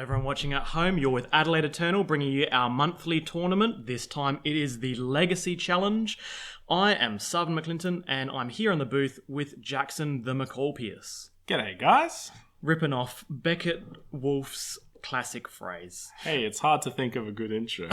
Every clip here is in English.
everyone watching at home, you're with Adelaide Eternal, bringing you our monthly tournament. This time it is the Legacy Challenge. I am Sarven McLinton, and I'm here in the booth with Jackson the McCall-Pearce. G'day, guys. Ripping off Beckett Wolf's classic phrase. Hey, it's hard to think of a good intro.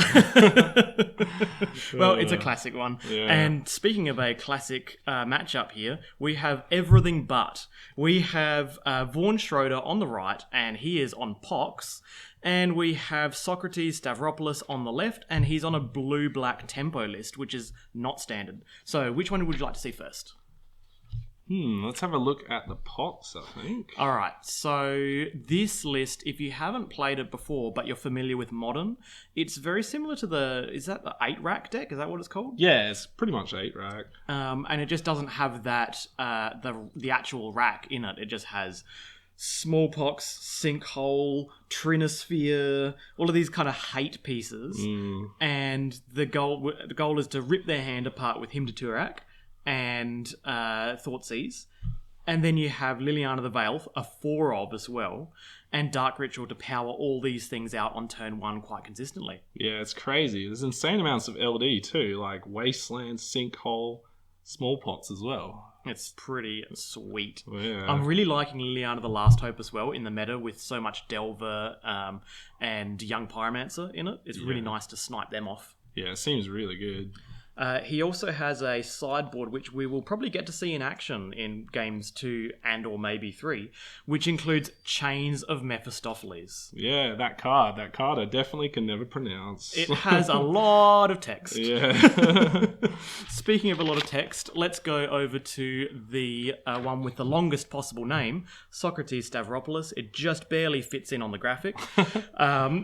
Well, it's a classic one. Yeah. And speaking of a classic matchup here, we have everything but. We have Vaughn Schroder on the right, and he is on Pox. And we have Socrates Stavropoulos on the left, and he's on a blue-black tempo list, which is not standard. So which one would you like to see first? Let's have a look at the pots, I think. All right, so this list, if you haven't played it before, but you're familiar with Modern, it's very similar to is that the 8-rack deck? Is that what it's called? Yeah, it's pretty much 8-rack. And it just doesn't have that, the actual rack in it. It just has Smallpox, Sinkhole, Trinosphere, all of these kind of hate pieces. And the goal is to rip their hand apart with Hymn to Turak and Thoughtseize. And then you have Liliana the Veil, a 4-of as well, and Dark Ritual to power all these things out on turn 1 quite consistently. Yeah, it's crazy. There's insane amounts of LD too, like Wasteland, Sinkhole, Smallpox as well. It's pretty sweet. Yeah. I'm really liking Liliana the Last Hope as well in the meta with so much Delver and Young Pyromancer in it. It's really nice to snipe them off. Yeah, it seems really good. He also has a sideboard which we will probably get to see in action in games 2 and or maybe 3, which includes Chains of Mephistopheles. Yeah, that card I definitely can never pronounce. It has a lot of text. Yeah. Speaking of a lot of text, let's go over to the one with the longest possible name, Socrates Stavropoulos. It just barely fits in on the graphic.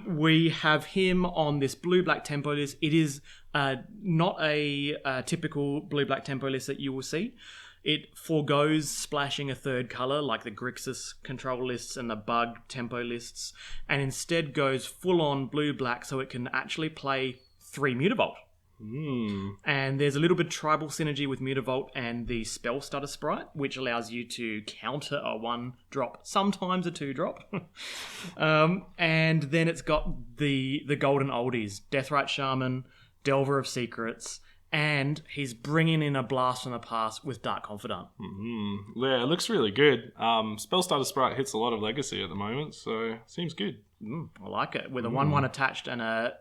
We have him on this blue-black tempo list. It is not a typical blue-black tempo list that you will see. It forgoes splashing a third colour like the Grixis control lists and the Bug tempo lists, and instead goes full-on blue-black so it can actually play 3 Mutavault. And there's a little bit of tribal synergy with Mutavault and the Spell Stutter Sprite, which allows you to counter a 1-drop, sometimes a 2-drop. And then it's got the golden oldies, Deathrite Shaman, Delver of Secrets, and he's bringing in a Blast from the Past with Dark Confidant. Yeah, it looks really good. Spellstarter Sprite hits a lot of Legacy at the moment, so seems good. I like it. With a 1/1 attached and a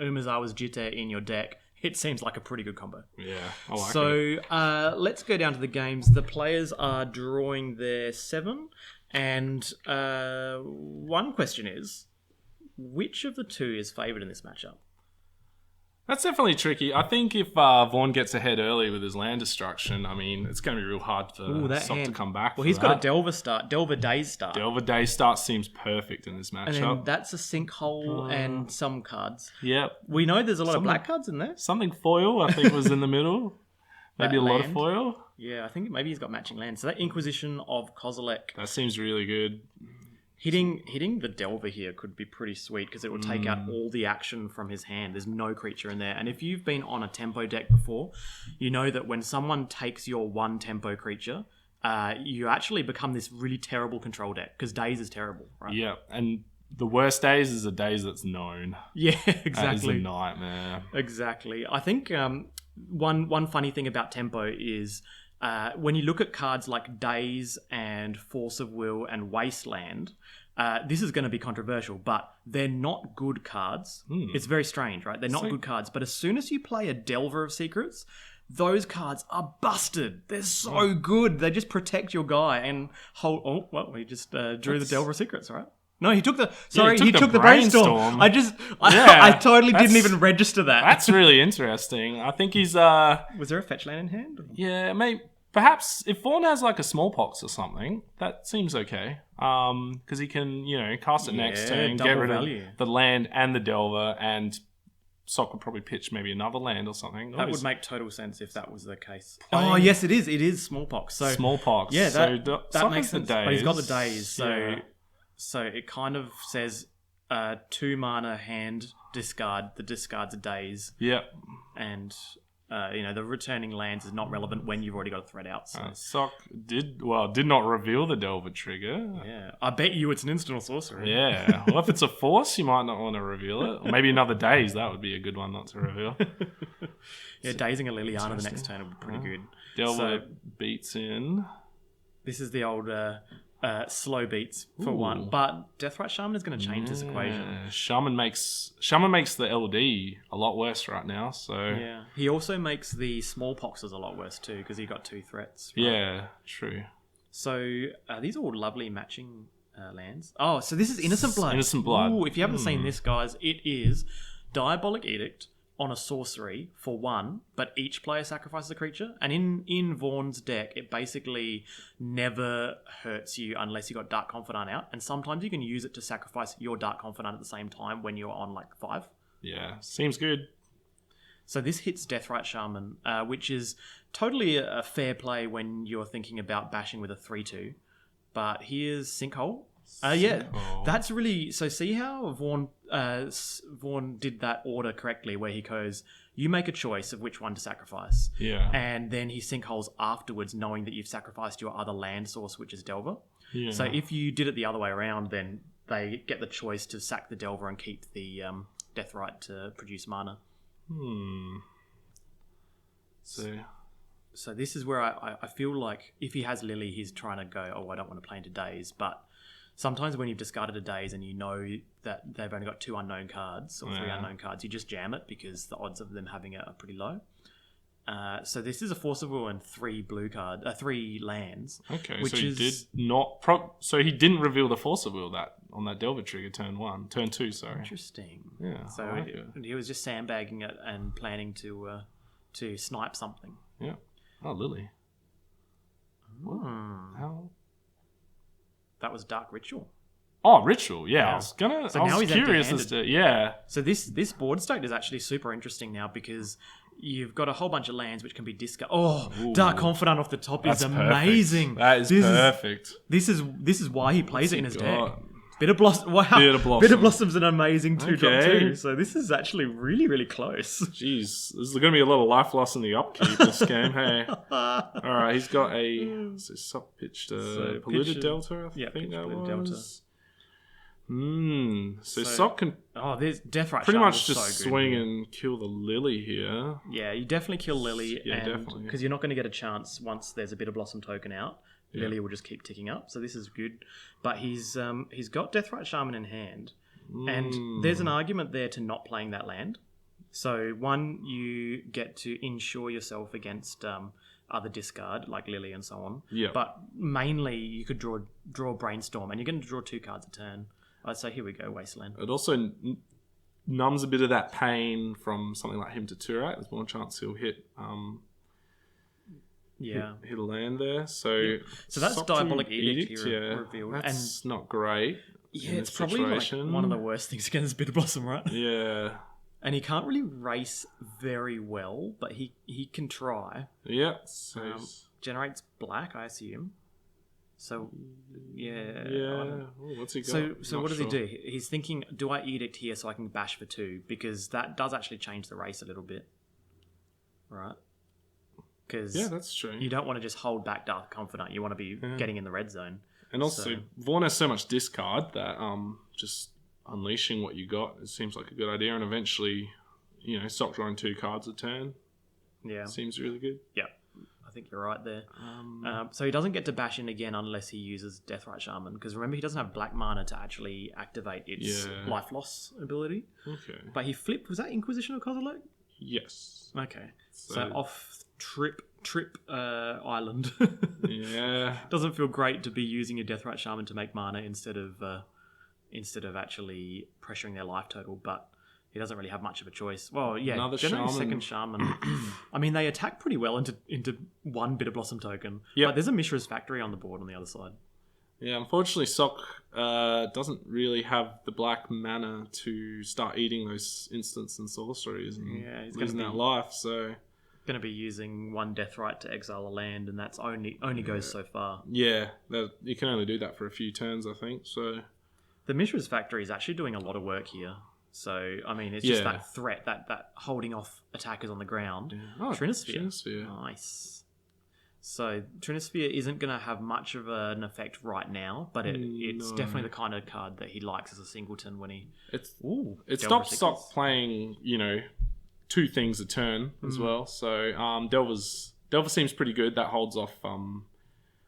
Umazawa's Jitte in your deck, it seems like a pretty good combo. Yeah, I like it. So let's go down to the games. The players are drawing their 7, and one question is, which of the 2 is favoured in this matchup? That's definitely tricky. I think if Vaughn gets ahead early with his land destruction, I mean, it's going to be real hard for Sock to come back. Well, he's got a Delver Days start. Delver Days start seems perfect in this matchup. And then that's a Sinkhole and some cards. Yep. We know there's a lot of black cards in there. Something foil, I think, was in the middle. Maybe a lot of foil. Yeah, I think maybe he's got matching land. So that Inquisition of Kozilek. That seems really good. Hitting the Delver here could be pretty sweet because it will take out all the action from his hand. There's no creature in there. And if you've been on a tempo deck before, you know that when someone takes your 1 tempo creature, you actually become this really terrible control deck because Days is terrible, right? Yeah, and the worst Days is the Days that's known. Yeah, exactly. That is a nightmare. Exactly. I think one funny thing about tempo is when you look at cards like Days and Force of Will and Wasteland, this is going to be controversial, but they're not good cards. It's very strange, right? They're not good cards, but as soon as you play a Delver of Secrets, those cards are busted. They're so good. They just protect your guy and hold... Oh, well, we just drew the Delver of Secrets, right? No, he took the... Sorry, he took the Brainstorm. I totally didn't even register that. That's really interesting. I think he's... Was there a fetch land in hand? Yeah, maybe... Perhaps if Vaughn has like a Smallpox or something, that seems okay. Because he can, cast it next turn, get rid of the land and the Delver, and Sock would probably pitch maybe another land or something. That would make total sense if that was the case. Oh, yes, it is. It is Smallpox. So Smallpox. Yeah, that makes sense. But he's got the Days, so it kind of says 2 mana hand discard. The discards are Days. Yep. And the returning lands is not relevant when you've already got a threat out. So. Sock did not reveal the Delver trigger. Yeah, I bet you it's an instant or sorcery. Yeah, well, if it's a force, you might not want to reveal it. Or maybe another Daze, that would be a good one not to reveal. Yeah, dazing a Liliana the next turn would be pretty good. Delver beats in. This is the old slow beats for one, but Deathrite Shaman is going to change this equation. Shaman makes the LD a lot worse right now. So yeah, he also makes the smallpoxes a lot worse too because he got 2 threats. Right? Yeah, true. So these are all lovely matching lands. Oh, so this is Innocent Blood. Innocent Blood. Ooh, if you haven't seen this, guys, it is Diabolic Edict on a sorcery for 1, but each player sacrifices a creature. And in Vaughn's deck, it basically never hurts you unless you got Dark Confidant out. And sometimes you can use it to sacrifice your Dark Confidant at the same time when you're on 5. Yeah, seems good. So this hits Deathrite Shaman, which is totally a fair play when you're thinking about bashing with a 3-2. But here's Sinkhole. Yeah, that's really... So see how Vaughn did that order correctly where he goes, you make a choice of which one to sacrifice. Yeah. And then he sinkholes afterwards knowing that you've sacrificed your other land source, which is Delver. Yeah. So if you did it the other way around, then they get the choice to sack the Delver and keep the Deathrite to produce mana. So this is where I feel like if he has Lily, he's trying to go, I don't want to play into Daze. But sometimes when you've discarded a Daze and you know that they've only got 2 unknown cards or 3 unknown cards, you just jam it because the odds of them having it are pretty low. So this is a Force of Will and 3 lands. Okay, which so he did not... so he didn't reveal the Force of Will on that Delver trigger turn 2, sorry. Interesting. Yeah, so he was just sandbagging it and planning to snipe something. Yeah. Oh, Lily. How... That was Dark Ritual. Oh, Ritual, yeah. I was now he's curious as to... Yeah. So this board state is actually super interesting now because you've got a whole bunch of lands which can be discarded. Oh, ooh. Dark Confidant off the top is amazing. That is perfect. This is why he plays it in his deck. Bitter Blossom. Wow. Bitter Blossom's an amazing 2-drop too. So this is actually really, really close. Jeez. There's going to be a lot of life loss in the upkeep this game, hey. Alright, he's got a... So Sock pitched a Polluted Delta, I think that was. So Sock can there's Deathrite pretty much just so swing and kill the Lily here. Yeah, you definitely kill Lily. Yeah, definitely. Because you're not going to get a chance once there's a Bitter Blossom token out. Yeah. Lily will just keep ticking up, so this is good. But he's got Deathrite Shaman in hand, and there's an argument there to not playing that land. So one, you get to insure yourself against other discard like Lily and so on. Yeah. But mainly you could draw Brainstorm, and you're going to draw 2 cards a turn. I'd say here we go, Wasteland. It also numbs a bit of that pain from something like him to Turat. There's more chance he'll hit. Hit a land there. So that's Diabolic Edict here revealed. That's not great. Yeah, it's probably like one of the worst things against Bitter Blossom, right? Yeah. And he can't really race very well, but he can try. Yeah. Generates black, I assume. So, yeah. Ooh, what's he got? So what does he do? He's thinking, do I Edict here so I can bash for 2? Because that does actually change the race a little bit. Right? Because that's true. You don't want to just hold back Dark Confidant. You want to be getting in the red zone. And also, Vaughn has so much discard that just unleashing what you got, it seems like a good idea. And eventually, Sock drawing 2 cards a turn. Yeah. Seems really good. Yeah. I think you're right there. So he doesn't get to bash in again unless he uses Deathrite Shaman. Because remember, he doesn't have black mana to actually activate its life loss ability. Okay. But he flipped... Was that Inquisition of Kozilek? Yes. Okay. So off... Trip Island. Yeah. Doesn't feel great to be using your Deathrite Shaman to make mana instead of actually pressuring their life total, but he doesn't really have much of a choice. Well, yeah, another second Shaman. I mean, they attack pretty well into 1 Bitter Blossom token. Yep. But there's a Mishra's Factory on the board on the other side. Yeah, unfortunately, Sock doesn't really have the black mana to start eating those instants and sorceries and he's losing that life, so... Going to be using 1 Deathrite to exile a land, and that's only goes so far. Yeah, you can only do that for a few turns, I think. So the Mishra's Factory is actually doing a lot of work here. So, I mean, it's just that threat, that holding off attackers on the ground. Yeah. Oh, Trinisphere. Nice. So, Trinisphere isn't going to have much of an effect right now, but it's definitely the kind of card that he likes as a singleton when he... It stops playing, 2 things a turn as well. So, Delver seems pretty good. That holds off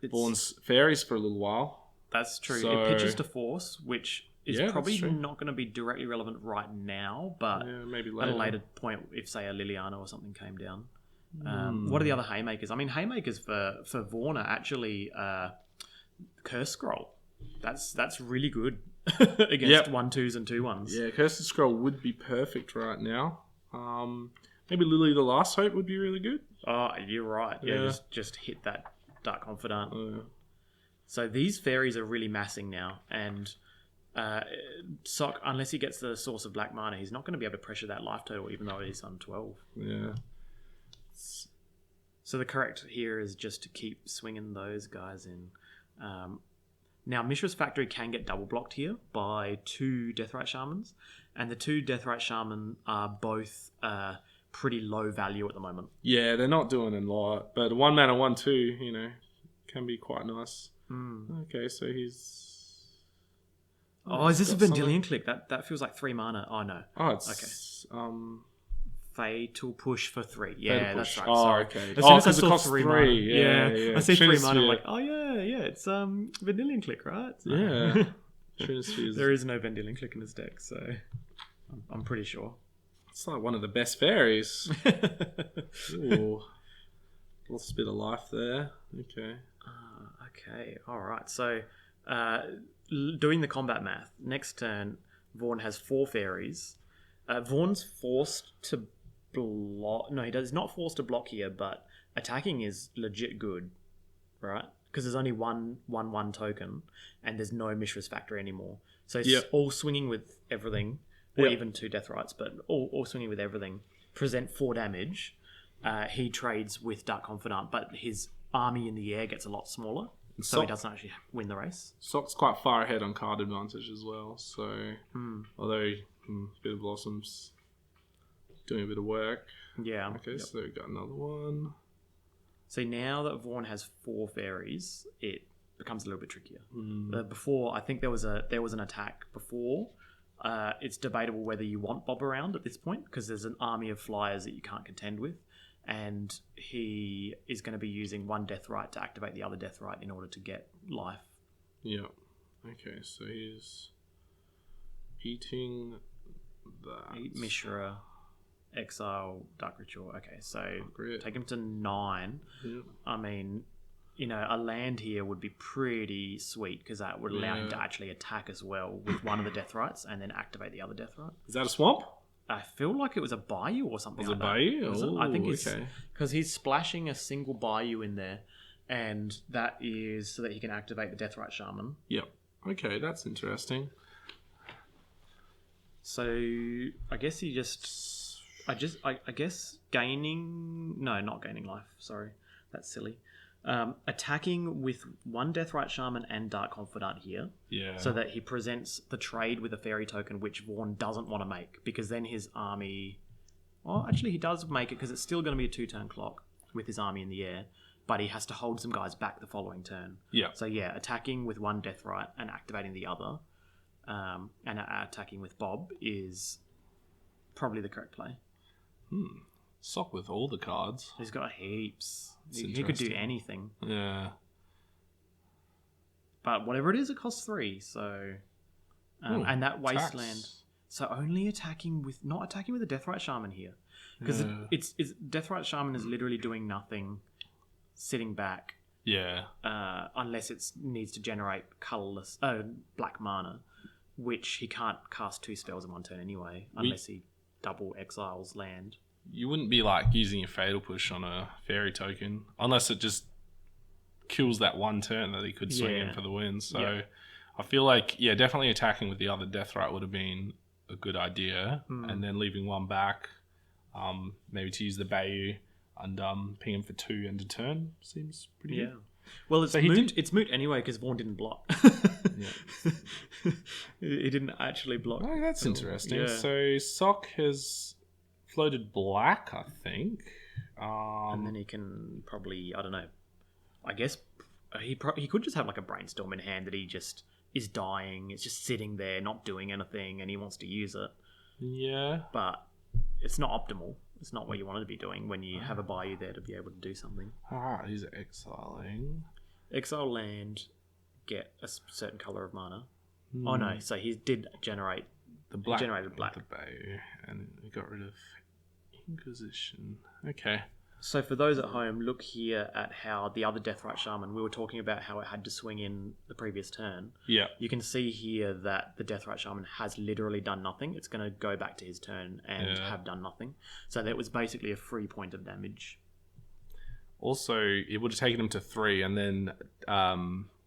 Vaughn's fairies for a little while. That's true. So, it pitches to Force, which... is probably not going to be directly relevant right now, but maybe later. At a later point, if, say, a Liliana or something came down. What are the other Haymakers? I mean, Haymakers for Vaughn are actually Curse Scroll. That's really good against 1/2s and 2/1s. Yeah, Curse Scroll would be perfect right now. Maybe Lily the Last Hope would be really good. Oh, you're right. Yeah, just hit that Dark Confidant. So these fairies are really massing now, and... Sock, unless he gets the source of black mana, he's not going to be able to pressure that life total, even though it is on 12. Yeah. So the correct here is just to keep swinging those guys in. Now, Mishra's Factory can get double blocked here by 2 Deathrite Shamans, and the 2 Deathrite Shaman are both pretty low value at the moment. Yeah, they're not doing a lot, but 1 mana 1/2, can be quite nice. Okay, so he's... Oh, is this a Vendilion Click? That feels like 3 mana. Oh, no. Oh, it's... Okay. Fatal Push for 3. Yeah, that's right. Oh, sorry. okay. As soon as I saw 3 mana. Yeah. I see 3 mana, I'm like, oh, yeah. It's Vendilion Click, right? Yeah. There is no Vendilion Click in his deck, so I'm pretty sure. It's like one of the best fairies. Ooh. Lost a bit of life there. Okay. Okay, all right. So... doing the combat math, next turn, Vaughn has 4 fairies. Vaughn's forced to block... No, he's not forced to block here, but attacking is legit good, right? Because there's only one token, and there's no Mishra's Factory anymore. So it's all swinging with everything, or even 2 Deathrights, but all swinging with everything. Present 4 damage. He trades with Dark Confidant, but his army in the air gets a lot smaller. So he doesn't actually win the race. Sock's quite far ahead on card advantage as well. So, although Bit of Blossoms doing a bit of work. Yeah. Okay, so we've got another one. So now that Vaughn has 4 fairies, it becomes a little bit trickier. Before, I think there was an attack before. It's debatable whether you want Bob around at this point because there's an army of flyers that you can't contend with. And he is going to be using 1 Deathrite to activate the other Deathrite in order to get life. Yeah. Okay, so he's eating that. Eat Mishra, exile, Dark Ritual. Okay, so take him to 9. Yep. I mean, a land here would be pretty sweet because that would allow him to actually attack as well with one of the Deathrites and then activate the other Deathrite. Is that a swamp? I feel like it was a bayou or something like that. Was it bayou? I think it's because he's splashing a single bayou in there, and that is so that he can activate the Deathrite Shaman. Yep. Okay, that's interesting. So I guess he I guess gaining... No, not gaining life. Sorry. That's silly. Attacking with 1 Deathrite Shaman and Dark Confidant here. Yeah. So that he presents the trade with a fairy token, which Vaughn doesn't want to make, because then his army... Well, actually, he does make it, because it's still going to be a 2-turn clock with his army in the air, but he has to hold some guys back the following turn. Yeah. So, yeah, attacking with 1 Deathrite and activating the other, and attacking with Bob is probably the correct play. Sock with all the cards. He's got heaps. He could do anything. Yeah. But whatever it is, it costs 3. So, and that wasteland. Tax. So only not attacking with a Deathrite Shaman here, because it's Deathrite Shaman is literally doing nothing, sitting back. Yeah. Unless it needs to generate colorless black mana, which he can't cast 2 spells in 1 turn anyway, unless he double exiles land. You wouldn't be using your Fatal Push on a fairy token unless it just kills that 1 turn that he could swing in for the win. So I feel like, definitely attacking with the other Deathrite would have been a good idea, and then leaving 1 back, maybe to use the Bayou and ping him for 2 end of turn seems pretty good. Well, it's moot. It's moot anyway because Vaughn didn't block. He didn't actually block. Oh, that's interesting. Yeah. So Sock has floated black, I think. And then he can probably, I don't know. I guess he could just have like a brainstorm in hand that he just is dying. It's just sitting there, not doing anything, and he wants to use it. Yeah. But it's not optimal. It's not what you want to be doing when you have a Bayou there to be able to do something. He's exiling. Exile land, get a certain colour of mana. Oh no, so he did generate the black. He generated black. The Bayou, and he got rid of Inquisition. Okay. So for those at home, look here at how the other Deathrite Shaman, we were talking about how it had to swing in the previous turn. Yeah. You can see here that the Deathrite Shaman has literally done nothing. It's going to go back to his turn and have done nothing. So that was basically a free point of damage. Also, it would have taken him to 3 and then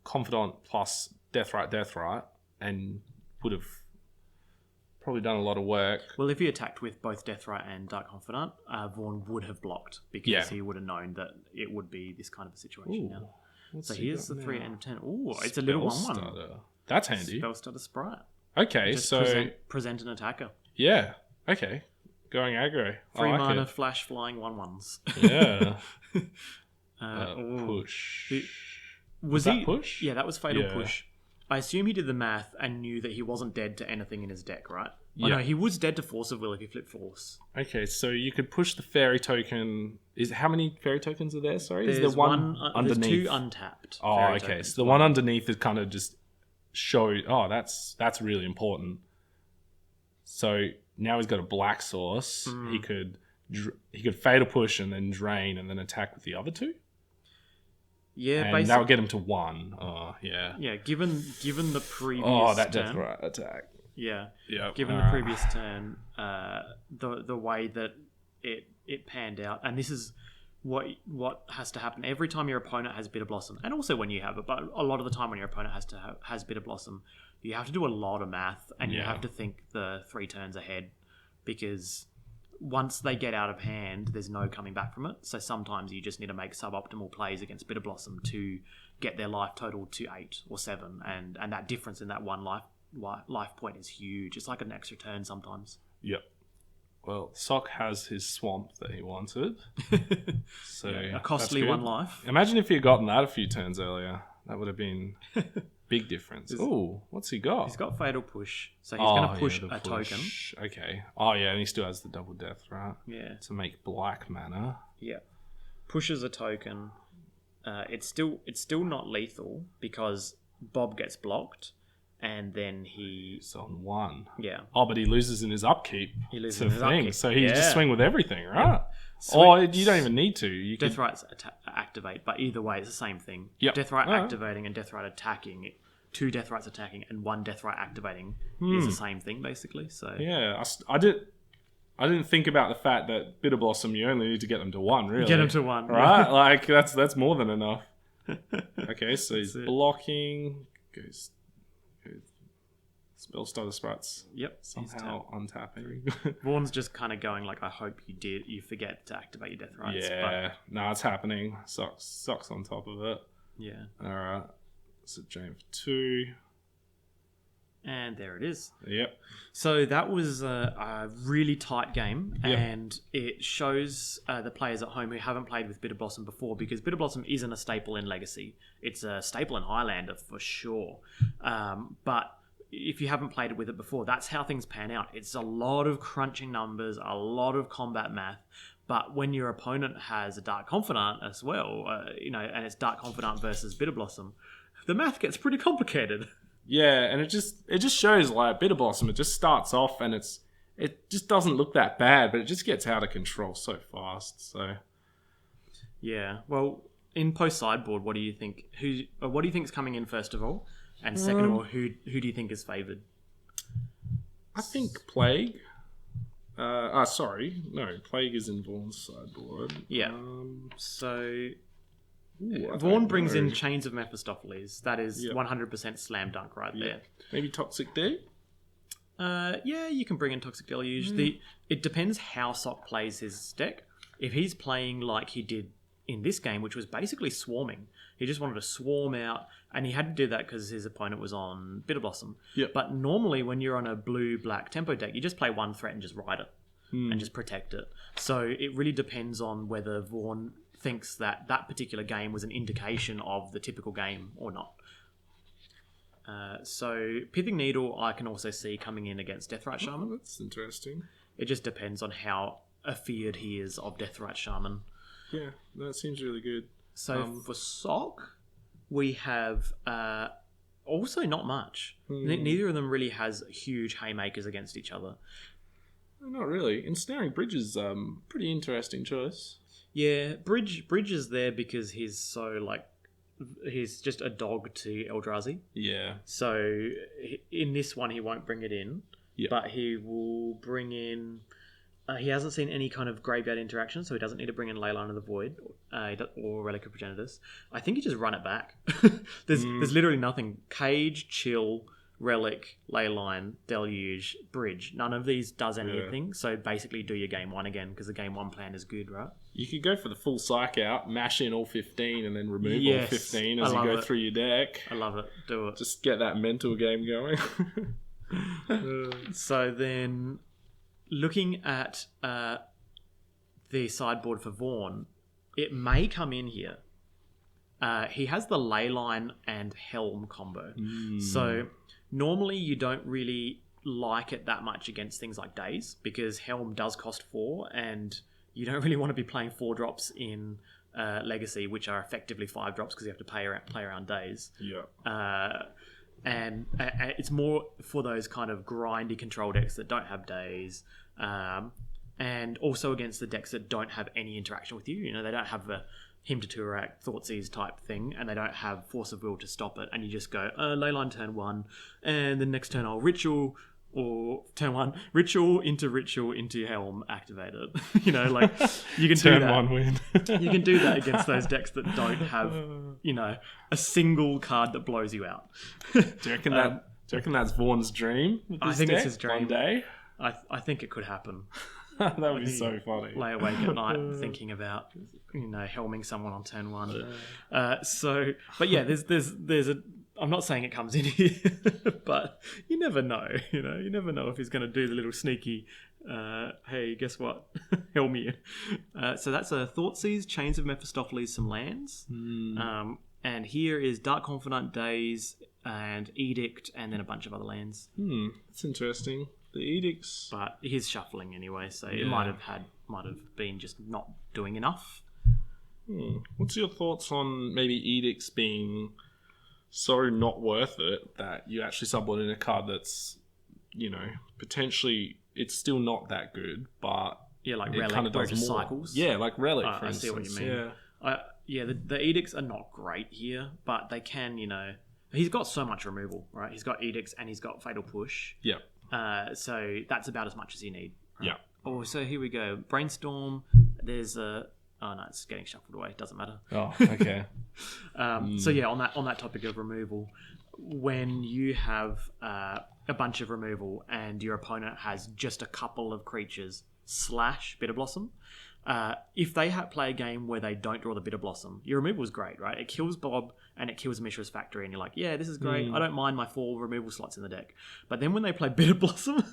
Confidant plus Deathrite, and would have probably done a lot of work. Well, if he attacked with both Deathrite and Dark Confidant, Vaughn would have blocked because he would have known that it would be this kind of a situation now. So here's the 3 and 10. Ooh, it's a little 1/1. That's handy. Spellstarter Sprite. Okay, just so... Present an attacker. Yeah, okay. Going aggro. 3 mana, flash, flying, 1/1s. Yeah. Push. Was that he push? Yeah, that was Fatal Push. I assume he did the math and knew that he wasn't dead to anything in his deck, right? Yeah. Oh, no, he was dead to Force of Will if he flipped Force. Okay, so you could push the fairy token. How many fairy tokens are there? Sorry, there's is there one underneath? There's 2 untapped. Oh, okay. Tokens. So the one underneath is kind of just show. Oh, that's really important. So now he's got a black source. He could Fatal Push and then drain and then attack with the other 2. Yeah, and that would get him to 1. Oh, yeah. Yeah, given the previous that turn, Deathrite attack. Yeah. Given the previous turn, the way that it panned out, and this is what has to happen every time your opponent has Bitter Blossom, and also when you have it, but a lot of the time when your opponent has Bitter Blossom, you have to do a lot of math, and you have to think the 3 turns ahead, because once they get out of hand, there's no coming back from it. So sometimes you just need to make suboptimal plays against Bitter Blossom to get their life total to 8 or 7, and that difference in that one life point is huge. It's like an extra turn sometimes. Yep. Well, Sock has his swamp that he wanted. So a costly 1 life. Imagine if he had gotten that a few turns earlier. That would have been big difference. Oh, what's he got? He's got Fatal Push. So he's going to push a token. Okay. Oh, yeah, and he still has the double death, right? Yeah. To make black mana. Yeah. Pushes a token. It's still not lethal because Bob gets blocked. And then he's on 1. Yeah. Oh, but he loses in his upkeep. He loses in his upkeep. So he just swing with everything, right? Yeah. Or you don't even need to. Deathrites activate, but either way, it's the same thing. Yep. Deathrite activating and Deathrite attacking, 2 Deathrites attacking and 1 Deathrite activating is the same thing, basically. So yeah, I didn't think about the fact that Bitter Blossom, you only need to get them to 1, really. Get them to 1, right? Like that's more than enough. Okay, so he's blocking. Goes Spellstarter Sprites. Yep. Somehow untapping. Vaughn's just kind of going like, I hope you forget to activate your Deathrites. Yeah. No, it's happening. Sock's on top of it. Yeah. Alright. So drain for 2. And there it is. Yep. So that was a really tight game, and it shows the players at home who haven't played with Bitter Blossom before, because Bitter Blossom isn't a staple in Legacy. It's a staple in Highlander for sure. But if you haven't played it with it before, that's how things pan out. It's a lot of crunching numbers, a lot of combat math. But when your opponent has a Dark Confidant as well, and it's Dark Confidant versus Bitter Blossom, the math gets pretty complicated. Yeah, and it just shows like Bitter Blossom. It just starts off and it just doesn't look that bad, but it just gets out of control so fast. So yeah, well, in post sideboard, what do you think? What do you think is coming in first of all, and second of all, who do you think is favoured? I think Plague. Plague is in Vaughn's sideboard. Yeah. Vaughn brings in Chains of Mephistopheles. That is 100% slam dunk right there. Maybe Toxic D? Yeah, you can bring in Toxic Deluge. It depends how Sock plays his deck. If he's playing like he did in this game, which was basically swarming. He just wanted to swarm out, and he had to do that because his opponent was on Bitter Blossom. Yep. But normally when you're on a blue-black tempo deck, you just play one threat and just ride it and just protect it. So it really depends on whether Vaughn thinks that that particular game was an indication of the typical game or not. So Pithing Needle I can also see coming in against Deathrite Shaman. Oh, that's interesting. It just depends on how afeared he is of Deathrite Shaman. Yeah, that seems really good. So for Sock, we have also not much. Neither of them really has huge haymakers against each other. Not really. Ensnaring Bridge is pretty interesting choice. Yeah, Bridge is there because he's so he's just a dog to Eldrazi. Yeah. So in this one he won't bring it in, but he will bring in. He hasn't seen any kind of graveyard interaction, so he doesn't need to bring in Leyline of the Void or Relic of Progenitus. I think he just run it back. There's literally nothing. Cage, Chill, Relic, Leyline, Deluge, Bridge. None of these does anything, so basically do your game 1 again, because the game 1 plan is good, right? You could go for the full psych out, mash in all 15, and then remove all 15 as you go through your deck. I love it. Do it. Just get that mental game going. So then, looking at the sideboard for Vaughn, it may come in here. He has the Leyline and Helm combo. So normally you don't really like it that much against things like Daze, because Helm does cost 4, and you don't really want to be playing 4 drops in Legacy, which are effectively 5 drops because you have to play around Daze. Yeah. And it's more for those kind of grindy control decks that don't have Daze, and also against the decks that don't have any interaction with you. You know, they don't have a Hymn to Turak, Thoughtseize type thing, and they don't have Force of Will to stop it, and you just go, Leyline turn 1, and the next turn I'll Ritual, or turn 1, Ritual into Helm, activate it. You know, like, you can do that. Turn 1 win. You can do that against those decks that don't have, you know, a single card that blows you out. Do you reckon that's Vaughn's dream? I think it's his dream. One day? I think it could happen. That would be so funny. Lay awake at night thinking about, you know, helming someone on turn 1. But yeah, there's a. I'm not saying it comes in here, but you never know. You know, you never know if he's going to do the little sneaky. Hey, guess what? Helm me. So that's a Thoughtseize, Chains of Mephistopheles, some lands, and here is Dark Confidant, Daze, and Edict, and then a bunch of other lands. That's interesting. The Edicts, but he's shuffling anyway, so it might have been just not doing enough. What's your thoughts on maybe Edicts being so not worth it that you actually sublet in a card that's, you know, potentially it's still not that good, but like it Relic, kind of does more. Cycles. Yeah, like Relic, for I instance. see what you mean. Yeah, the Edicts are not great here, but they can, you know, he's got so much removal, right? He's got Edicts and he's got Fatal Push. Yeah. So that's about as much as you need. Right? Yeah. Oh, so here we go. Brainstorm. There's a. Oh no, it's getting shuffled away. Doesn't matter. Oh, okay. So yeah, on that topic of removal, when you have a bunch of removal and your opponent has just a couple of creatures / Bitter Blossom, if they play a game where they don't draw the Bitter Blossom, your removal is great, right? It kills Bob and it kills Mishra's Factory, and you're like, yeah, this is great. I don't mind my 4 removal slots in the deck. But then when they play Bitter Blossom,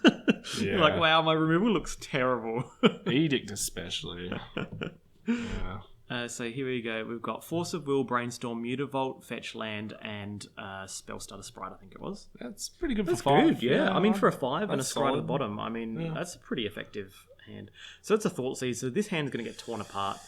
you're like, wow, my removal looks terrible. Edict especially. Yeah. So here we go. We've got Force of Will, Brainstorm, Mutavault, Fetch Land, and Spellstutter Sprite, I think it was. That's pretty good for that's 5. Good, yeah. I mean, for a 5 and a solid. Sprite at the bottom, I mean, that's a pretty effective hand. So it's a Thoughtseize. So this hand's going to get torn apart.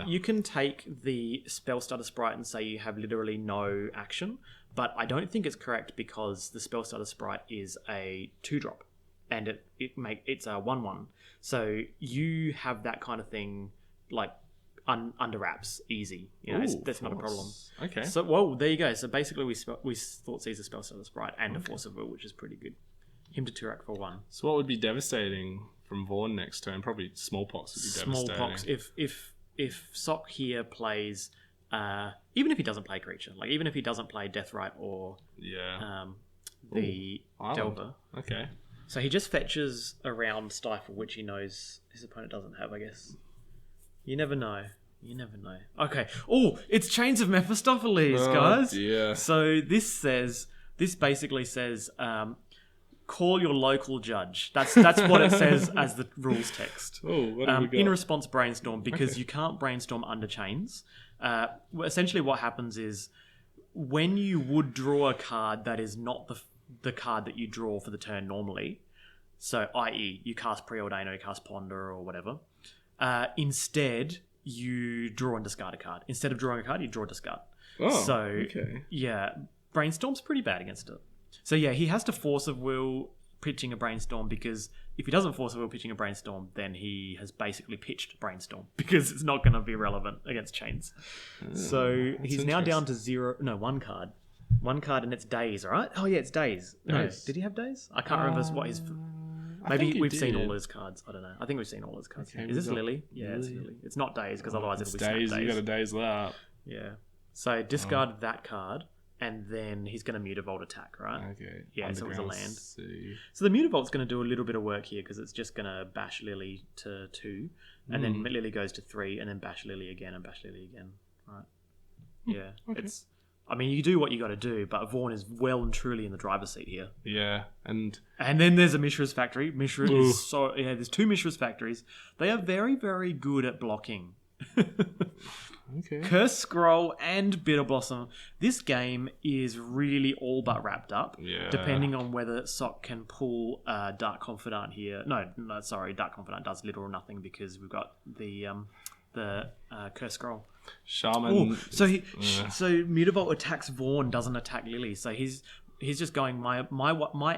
You can take the Spellstutter Sprite and say you have literally no action, but I don't think it's correct because the Spellstutter Sprite is a 2-drop, and it's a 1/1. So you have that kind of thing like under wraps, easy. You know, that's not a problem. Okay. So well, there you go. So basically, we Thoughtseize a Spellstutter Sprite and a Force of Will, which is pretty good. Him to Turak for 1. So what would be devastating from Vaughn next turn? Probably Smallpox would be devastating. Smallpox. If Sock here plays, even if he doesn't play creature, like even if he doesn't play Deathrite or the Delver. Okay. So he just fetches around Stifle, which he knows his opponent doesn't have, I guess. You never know. You never know. Okay. Oh, it's Chains of Mephistopheles, guys. Dear. So this basically says, call your local judge. That's what it says as the rules text. Oh, what have we got? In response, brainstorm, because you can't brainstorm under chains. Essentially what happens is when you would draw a card that is not the card that you draw for the turn normally, so i.e. you cast Preordain or you cast Ponder or whatever, instead you draw and discard a card. Instead of drawing a card, you draw a discard. Oh, so, okay. Yeah, Brainstorm's pretty bad against it. So yeah, he has to force of will pitching a Brainstorm, because if he doesn't force of will pitching a Brainstorm, then he has basically pitched Brainstorm, because it's not going to be relevant against chains. So he's now down to one card. One card, and it's days, right? Oh yeah, it's days. No, did he have days? I can't remember what his... Maybe we've seen all his cards. I don't know. I think we've seen all his cards. Okay, is this Lily? Yeah, it's Lily. It's not days, because otherwise it'll be days. days. You got a days that. Yeah. So discard that card, and then he's going to Mutavault attack, right? Okay. Yeah, so it was a land. Sea. So the Mutavault's going to do a little bit of work here, because it's just going to bash Lily to 2, and then Lily goes to 3, and then bash Lily again and bash Lily again, right? Yeah. Okay. I mean, you do what you got to do, but Vaughn is well and truly in the driver's seat here. Yeah, and then there's a Mishra's factory. Mishra is there's 2 Mishra's factories. They are very, very good at blocking. Okay. Curse Scroll and Bitter Blossom. This game is really all but wrapped up. Yeah. Depending on whether Sock can pull Dark Confidant here. No, sorry, Dark Confidant does little or nothing, because we've got the Curse Scroll. Shaman. So Mutavault attacks Vaughn, doesn't attack Lily. So he's just going, my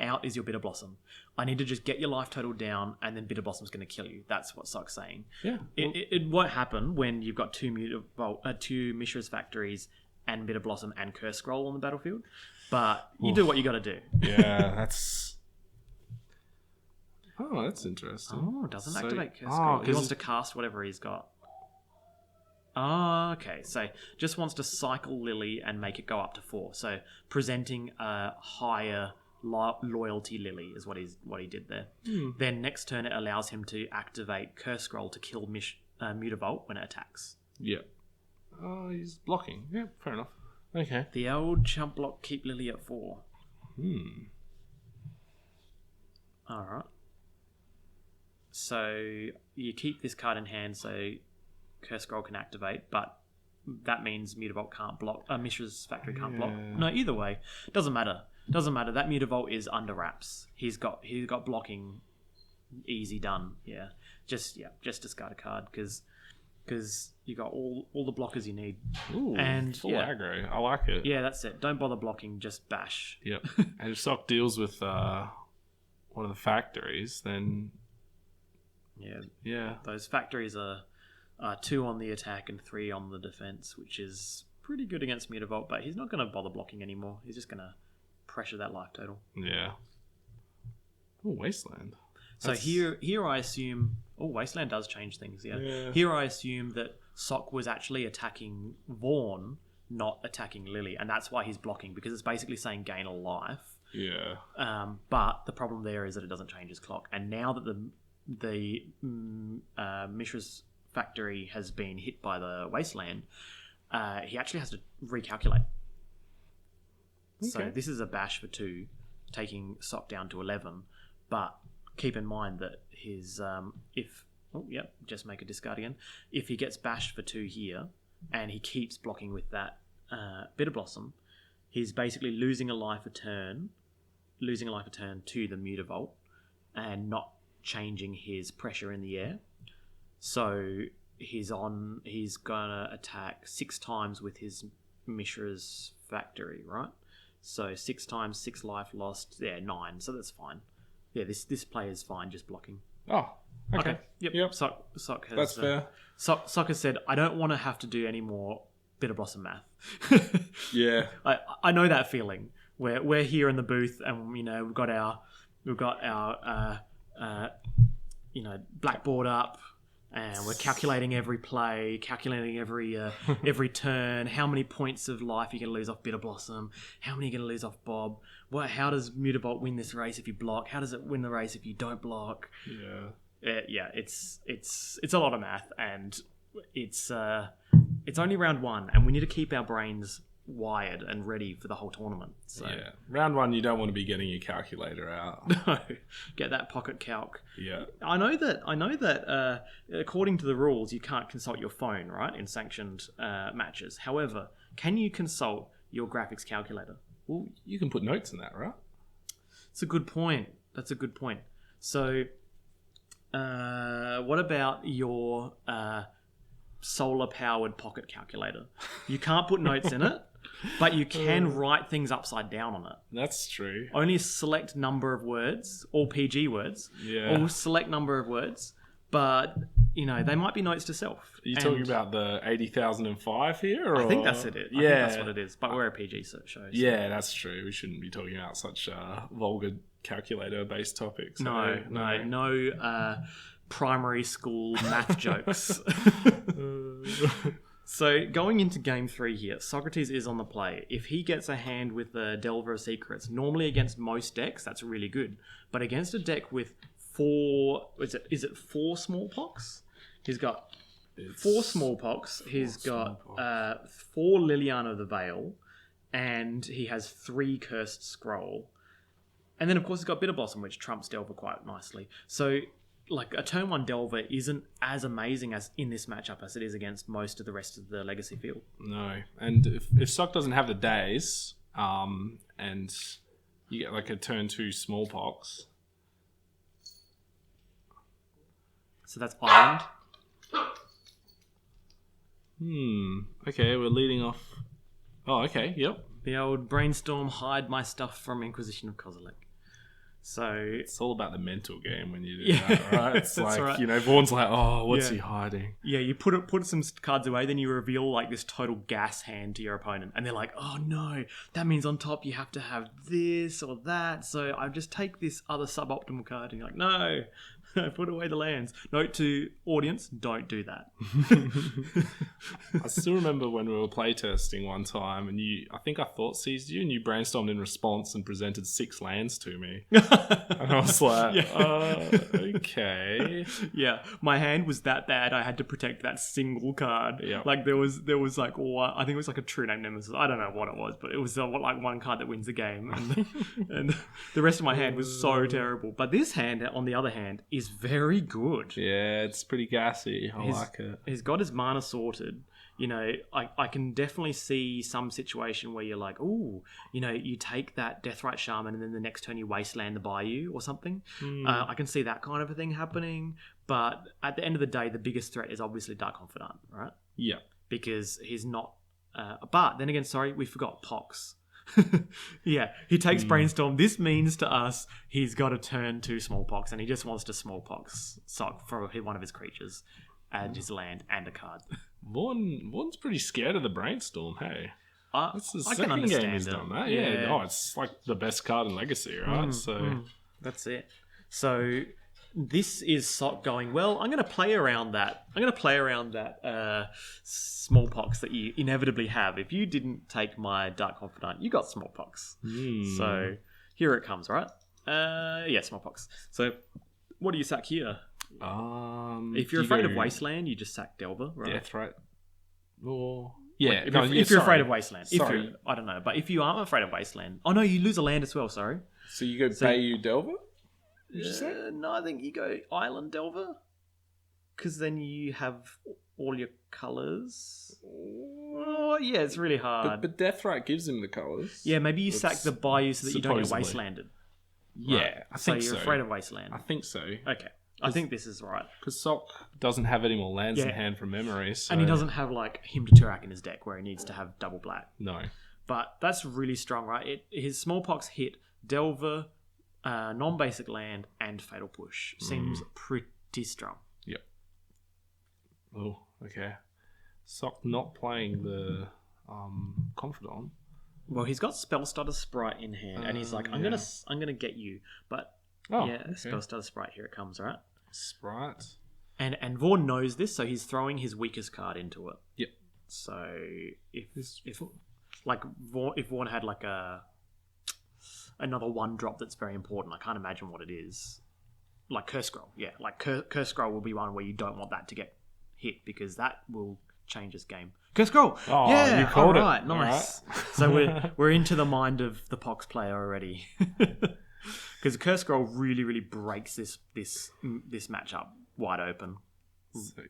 out is your Bitter Blossom. I need to just get your life total down, and then Bitter Blossom's going to kill you. That's what Sock's saying. Yeah. It won't happen when you've got 2 Mishra's factories and Bitter Blossom and Curse Scroll on the battlefield. But you do what you got to do. Yeah, that's... Oh, that's interesting. Oh, doesn't activate Curse Scroll. He wants to cast whatever he's got. Oh, okay. So just wants to cycle Lily and make it go up to 4. So presenting a higher loyalty Lily is what he did there. Then next turn it allows him to activate Curse Scroll to kill Mutavault when it attacks. Yeah. Oh, he's blocking. Yeah, fair enough. Okay. The old chump block, keep Lily at 4. Alright. So you keep this card in hand so Curse Scroll can activate, but that means Mutavault can't block. Mishra's factory can't block. No, either way, doesn't matter. That Mutavault is under wraps. He's got blocking easy done. Yeah, just discard a card because you got all the blockers you need. Ooh, and full aggro. I like it. Yeah, that's it. Don't bother blocking. Just bash. Yep. And if Sock deals with one of the factories, then yeah, those factories are 2 on the attack and 3 on the defense, which is pretty good against Mutavault, but he's not going to bother blocking anymore. He's just going to pressure that life total. Yeah. Oh, Wasteland. So here I assume... Oh, Wasteland does change things, yeah. Here I assume that Sock was actually attacking Vaughn, not attacking Lily, and that's why he's blocking, because it's basically saying gain a life. Yeah. But the problem there is that it doesn't change his clock. And now that the Mishra's factory has been hit by the Wasteland, he actually has to recalculate. Okay. So this is a bash for 2, taking Sock down to 11. But keep in mind that his just make a discard again. If he gets bashed for 2 here, and he keeps blocking with that Bitter Blossom, he's basically losing a life a turn to the Mutavault, and not changing his pressure in the air. So he's gonna attack 6 times with his Mishra's factory, right? So 6 times, 6 life lost. Yeah, 9. So that's fine. Yeah, this play is fine, just blocking. Oh, okay. Yep. Sock has. That's fair. Sock has said, I don't want to have to do any more Bitter Blossom math. Yeah. I know that feeling. We're here in the booth, and we've got our blackboard up, and we're calculating every play, calculating every turn, how many points of life you're going to lose off Bitter Blossom, how many you're going to lose off Bob. How does Mutavault win this race if you block? How does it win the race if you don't block? Yeah. Yeah, it's a lot of math, and it's only round 1, and we need to keep our brains wired and ready for the whole tournament. So yeah, round 1, you don't want to be getting your calculator out. no, get that pocket calc. Yeah, I know that according to the rules, you can't consult your phone, right, in sanctioned matches. However, can you consult your graphics calculator? well, you can put notes in that, right? It's a good point. That's a good point. So, what about your solar-powered pocket calculator? You can't put notes in it, but you can write things upside down on it. That's true. Only a select number of words, all PG words, Yeah. or select number of words, but, they might be notes to self. Are you talking about the 80,005 here? Or? I think that's it. I think that's what it is, but we're a PG show. So. Yeah, that's true. We shouldn't be talking about such vulgar calculator-based topics. No primary school math jokes. So going into game 3 here, Socrates is on the play. If he gets a hand with the Delver of Secrets, normally against most decks, that's really good. But against a deck with 4... Is it 4 smallpox? He's got 4 smallpox. He's got 4 Liliana of the Veil. And he has 3 Cursed Scroll. And then, of course, he's got Bitter Blossom, which trumps Delver quite nicely. So... like a turn 1 Delver isn't as amazing as in this matchup as it is against most of the rest of the Legacy field. No, and if Sock doesn't have the days, and you get like a turn 2 smallpox. So that's Island. Okay, we're leading off. Oh, okay, yep. The old Brainstorm, hide my stuff from Inquisition of Kozilek. So it's all about the mental game when you do that, right? It's like, right. Vaughn's like, oh, what's he hiding? Yeah, you put some cards away, then you reveal like this total gas hand to your opponent, and they're like, oh no, that means on top you have to have this or that, so I just take this other suboptimal card, and you're like, no, put away the lands. Note to audience, don't do that. I still remember when we were playtesting one time, and I think I thought seized you, and you brainstormed in response and presented 6 lands to me. And I was like, okay. Yeah, my hand was that bad. I had to protect that single card. Yeah. Like there was like one, I think it was like a True Name Nemesis. I don't know what it was, but it was like one card that wins the game, and the rest of my hand was so terrible. But this hand, on the other hand, is very good. Yeah, it's pretty gassy. I like it. He's got his mana sorted. I can definitely see some situation where you're like, ooh, you take that Deathrite Shaman and then the next turn you wasteland the Bayou or something. I can see that kind of a thing happening. But at the end of the day, the biggest threat is obviously Dark Confidant, right? Yeah. Because he's not... but then again, sorry, we forgot Pox. Yeah, he takes Brainstorm. This means to us he's got to turn to Smallpox, and he just wants to Smallpox Sock for one of his creatures and his land and a card. Vaughn's pretty scared of the Brainstorm, hey? That's the I second can understand game he's it. done that. Yeah. Oh, it's like the best card in Legacy, right? That's it. So this is Sock going, well, I'm going to play around that. Smallpox that you inevitably have. If you didn't take my Dark Confidant, you got Smallpox. So here it comes, right? Yeah, Smallpox. So what do you sack here? If you're afraid of Wasteland, you just sack Delver, right? Deathrite. Or... Yeah, if you're afraid of Wasteland. I don't know. But if you aren't afraid of Wasteland... Oh, no, you lose a land as well, sorry. So you go Bayou Delver? No, I think you go Island Delver. Because then you have all your colours. Oh, yeah, it's really hard. But Deathrite gives him the colours. Yeah, maybe you sack the Bayou so that you don't get Wastelanded. Yeah, right. I think so. So you're afraid of Wasteland. I think so. Okay. I think this is right. Because Sock doesn't have any more lands in hand from memory. So... And he doesn't have like Hymn to Turak in his deck where he needs to have double black. No. But that's really strong, right? His Smallpox hit Delver, non-basic land, and Fatal Push. Seems pretty strong. Yep. Oh, okay. Sock not playing the Confidant. Well, he's got Spellstutter Sprite in hand, and he's like, I'm gonna get you. But Spellstutter Sprite, here it comes, right? Sprite. And Vaughn knows this, so he's throwing his weakest card into it. Yep. So if Vaughn had like another 1-drop that's very important, I can't imagine what it is. Like Curse Scroll, yeah. Like Curse Scroll will be one where you don't want that to get hit because that will change this game. Curse Scroll! Oh, yeah, you called it. Right, nice. All right. So we're into the mind of the Pox player already. Because Curse Scroll really, really breaks this matchup wide open. So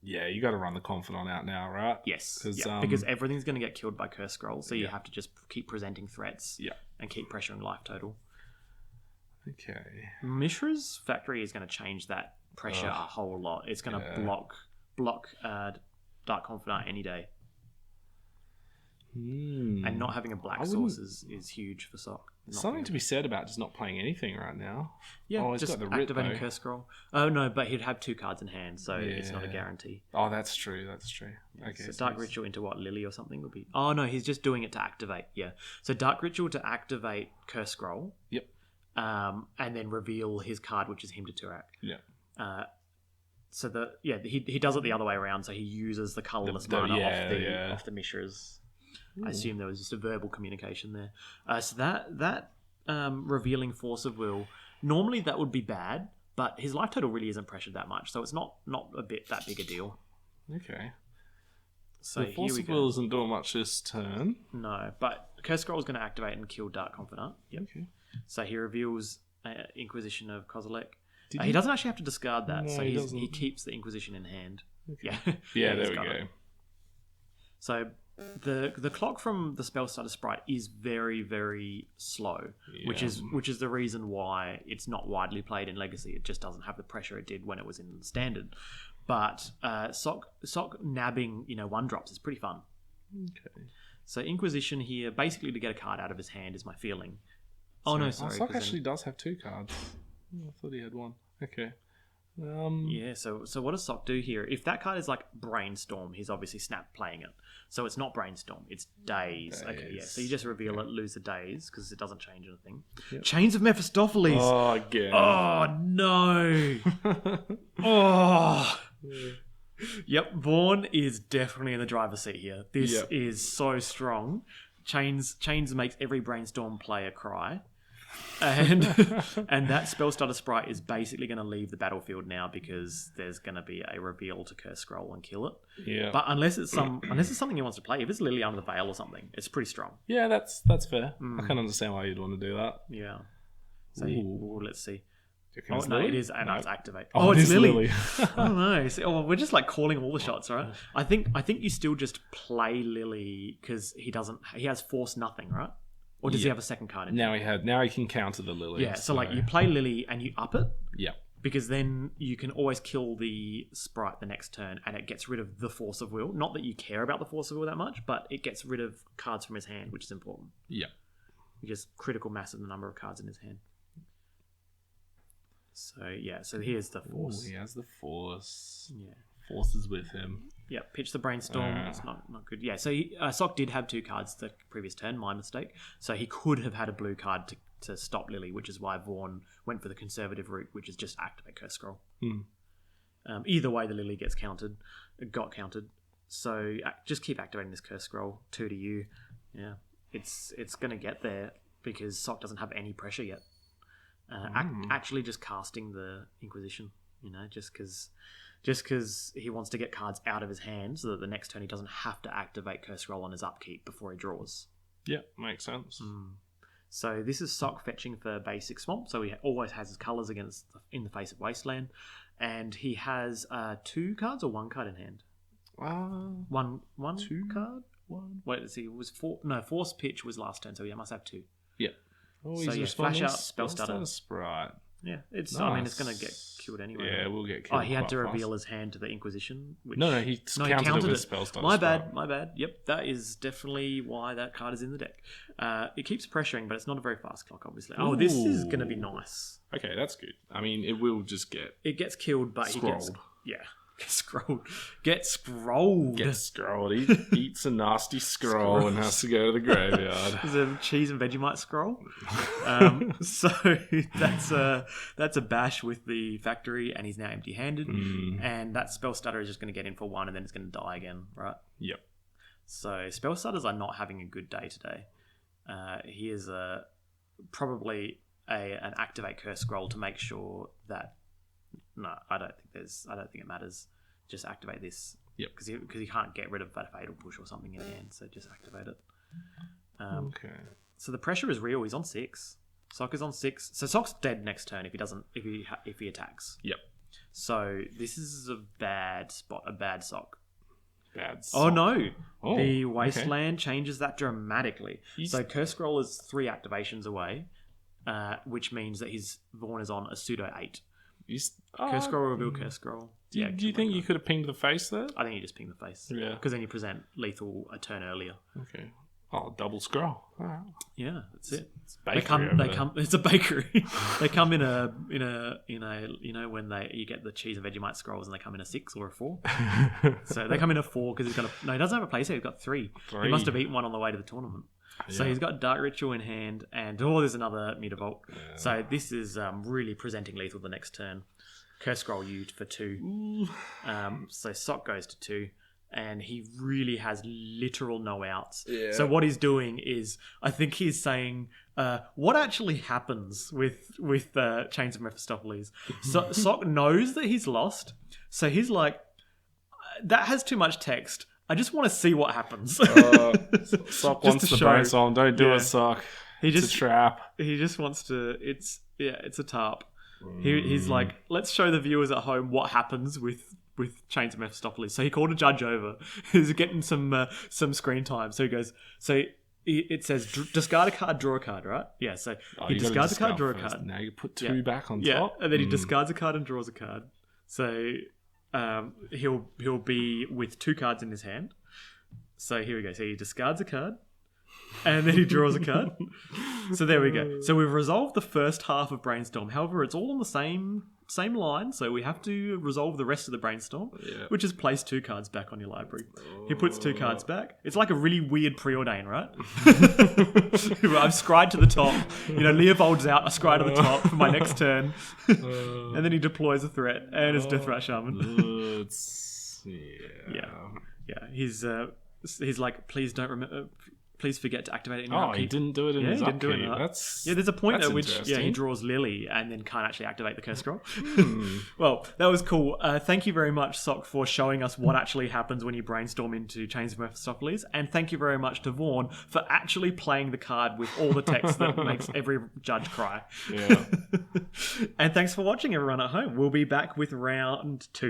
you got to run the Confidant out now, right? Yes, because everything's going to get killed by Curse Scroll, so you have to just keep presenting threats and keep pressuring life total. Okay. Mishra's Factory is going to change that pressure a whole lot. It's going to block Dark Confidant any day. And not having a black source is huge for Sock. Something to be said about just not playing anything right now. Yeah, just got the activating Curse Scroll. Oh no, but he'd have 2 cards in hand, so it's not a guarantee. Oh, that's true. Okay, so Dark Ritual into what, Lily or something would be. Oh no, he's just doing it to activate. Yeah, so Dark Ritual to activate Curse Scroll. Yep. And then reveal his card, which is him to Turak. Yeah. So he does it the other way around. So he uses the colorless mana off the Mishras. Ooh. I assume there was just a verbal communication there. So that revealing Force of Will, normally that would be bad, but his life total really isn't pressured that much, so it's not that big a deal. Okay. So the Force of Will isn't doing much this turn. No, but Curse Scroll is going to activate and kill Dark Confidant. Yep. Okay. So he reveals Inquisition of Kozilek. He doesn't actually have to discard that, so he keeps the Inquisition in hand. Okay. Yeah, there we go. So the clock from the Spellstarter Sprite is very, very slow, which is the reason why it's not widely played in Legacy. It just doesn't have the pressure it did when it was in Standard. But Sock nabbing 1-drops is pretty fun. Okay. So Inquisition here, basically to get a card out of his hand is my feeling. Oh no, sorry. Sock actually does have 2 cards. I thought he had 1. Okay. Yeah, so what does Sock do here? If that card is like Brainstorm, he's obviously snap playing it. So it's not Brainstorm, it's Daze. Okay, yeah. So you just reveal it, lose the Daze, because it doesn't change anything. Yep. Chains of Mephistopheles! Oh, again. Oh, no! Oh! Yep, Vaughn is definitely in the driver's seat here. This is so strong. Chains makes every Brainstorm player cry. And that Spellstarter Sprite is basically going to leave the battlefield now because there's going to be a reveal to Curse Scroll and kill it. Yeah. But unless it's something he wants to play, if it's Lily Under the Veil or something, it's pretty strong. Yeah, that's fair. I can understand why you'd want to do that. Yeah. So let's see. Oh no, Lily? it is, and it's activate. Oh, it's Lily. Oh no! So, we're just like calling all the shots, right? I think you still just play Lily because he has force nothing, right? Or does he have a second card in Now he can counter the Lily. Yeah, so like you play Lily and you up it. Yeah. Because then you can always kill the sprite the next turn and it gets rid of the Force of Will. Not that you care about the Force of Will that much, but it gets rid of cards from his hand, which is important. Yeah. Just critical mass of the number of cards in his hand. So here's the Force. Ooh, he has the Force. Yeah. Force is with him. Yeah, pitch the Brainstorm. It's not good. Yeah, so Sock did have 2 cards the previous turn, my mistake. So he could have had a blue card to stop Lily, which is why Vaughn went for the conservative route, which is just activate Curse Scroll. Either way, the Lily got counted. So just keep activating this Curse Scroll, 2 to you. Yeah, it's going to get there because Sock doesn't have any pressure yet. Actually just casting the Inquisition, just because he wants to get cards out of his hand so that the next turn he doesn't have to activate Curse Scroll on his upkeep before he draws. Yeah, makes sense. So this is Sock fetching for basic Swamp, so he always has his colours in the face of Wasteland, and he has 2 cards or 1 card in hand? One 2 card? One. Wait, let's see. It was 4. No, Force Pitch was last turn, so he must have 2. Yeah. Oh, so flash out Spellstarter Sprite. Yeah, it's. Nice. I mean, it's going to get killed anyway. Yeah, we'll get killed. Oh, he had to reveal his hand to the Inquisition. Which... No, he counted it with Spellstarter. My bad. Yep, that is definitely why that card is in the deck. It keeps pressuring, but it's not a very fast clock, obviously. Oh, this is going to be nice. Okay, that's good. I mean, it will just get. It gets killed, but scrolled. He gets. Yeah. Get scrolled. He eats a nasty scroll and has to go to the graveyard. It's a cheese and Vegemite scroll. So that's a bash with the factory, and he's now empty-handed. And that Spellstarter is just going to get in for 1, and then it's going to die again, right? Yep. So Spellstarters are not having a good day today. He is probably an activate Curse Scroll to make sure that No, I don't think it matters. Just activate this. Yep. Because you can't get rid of that fatal push or something in hand, so just activate it. Okay. So the pressure is real. He's on 6. Sock is on 6. So Sock's dead next turn if he attacks. Yep. So this is a bad spot. A bad Sock. Bad Oh Sock. no! Oh, the Wasteland changes that dramatically. So Curse Scroll is 3 activations away, which means that his Vaughn is on a pseudo 8. Curse Scroll reveal Curse Scroll. Do you think you could have pinged the face there? I think you just ping the face. Yeah. Because then you present lethal a turn earlier. Okay. Oh, double scroll. All right. Yeah, that's it. It's bakery It's a bakery. They come in a when you get the cheese and Vegemite scrolls and they come in a 6 or a 4. So they come in a 4 because he doesn't have a playset. He's got 3. He must have eaten one on the way to the tournament. Yeah. So he's got Dark Ritual in hand and there's another Mutavault. Yeah. So this is really presenting lethal the next turn. Curse Scroll used for 2. So Sock goes to 2. And he really has literal no outs. Yeah. So what he's doing is, I think he's saying, what actually happens with Chains of Mephistopheles? So Sock knows that he's lost. So he's like, that has too much text. I just want to see what happens. Sock wants to brainstorm. Don't do it, Sock. It's a trap. He just wants to. It's a tarp. He's like, let's show the viewers at home what happens with Chains of Mephistopheles. So he called a judge over. He's getting some screen time. So he goes. So it says discard a card, draw a card, right? Yeah. So he discards a card, draw a card. Now you put 2 back on top. Yeah, and then he discards a card and draws a card. So he'll be with 2 cards in his hand. So here we go. So he discards a card. And then he draws a card. So there we go. So we've resolved the first half of Brainstorm. However, it's all on the same line. So we have to resolve the rest of the Brainstorm, which is place 2 cards back on your library. He puts 2 cards back. It's like a really weird preordain, right? I've scryed to the top. Leovold's out. I scry to the top for my next turn. And then he deploys a threat. And it's Death Rat Shaman. Yeah. He's like, please don't remember... Please forget to activate it in your upkeep. He didn't do it in his upkeep. There's a point at which he draws Lily and then can't actually activate the Curse Scroll. Well, that was cool. Thank you very much, Sock, for showing us what actually happens when you brainstorm into Chains of Mephistopheles. And thank you very much to Vaughn for actually playing the card with all the text that makes every judge cry. Yeah. And thanks for watching, everyone at home. We'll be back with round 2.